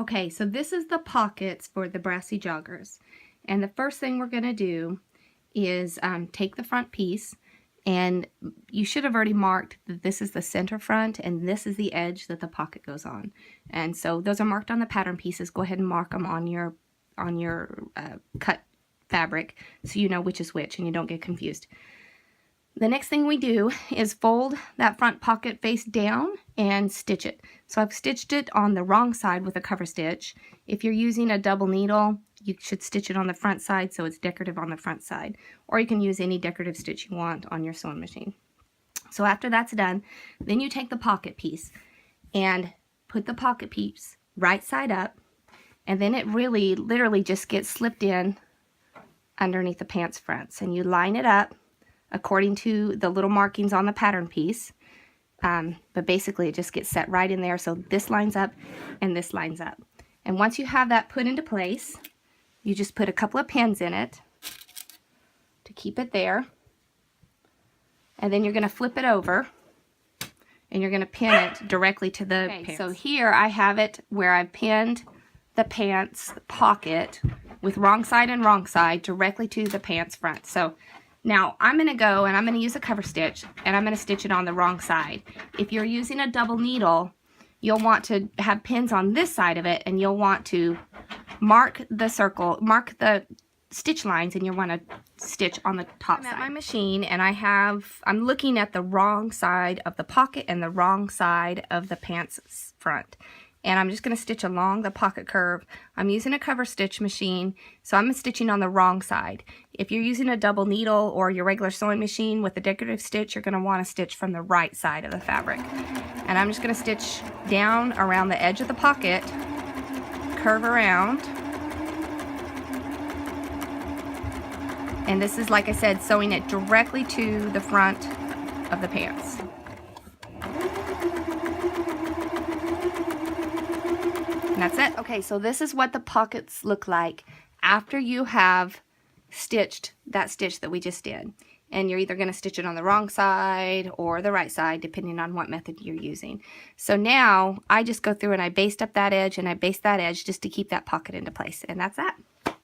Okay, so this is the pockets for the Brassie Joggers. And the first thing we're going to do is take the front piece, and you should have already marked that this is the center front and this is the edge that the pocket goes on. And so those are marked on the pattern pieces. Go ahead and mark them on your cut fabric so you know which is which and you don't get confused. The next thing we do is fold that front pocket face down and stitch it. So I've stitched it on the wrong side with a cover stitch. If you're using a double needle, you should stitch it on the front side so it's decorative on the front side. Or you can use any decorative stitch you want on your sewing machine. So after that's done, then you take the pocket piece and put the pocket piece right side up, and then it really literally just gets slipped in underneath the pants fronts, and you line it up according to the little markings on the pattern piece, but basically it just gets set right in there. So this lines up and this lines up, and once you have that put into place, you just put a couple of pins in it to keep it there, and then you're going to flip it over and you're going to pin it directly to the pants. So here I have it where I've pinned the pants pocket with wrong side and wrong side directly to the pants front. So now I'm going to go and I'm going to use a cover stitch and I'm going to stitch it on the wrong side. If you're using a double needle, you'll want to have pins on this side of it, and you'll want to mark the circle, mark the stitch lines, and you'll want to stitch on the top side. I'm at my machine and I'm looking at the wrong side of the pocket and the wrong side of the pants front. And I'm just going to stitch along the pocket curve. I'm using a cover stitch machine, so I'm stitching on the wrong side. If you're using a double needle or your regular sewing machine with a decorative stitch, you're going to want to stitch from the right side of the fabric. And I'm just going to stitch down around the edge of the pocket, curve around. And this is, like I said, sewing it directly to the front of the pants. And that's it. Okay, so this is what the pockets look like after you have stitched that stitch that we just did. And you're either going to stitch it on the wrong side or the right side, depending on what method you're using. So now I just go through and I baste up that edge and I baste that edge just to keep that pocket into place. And that's that.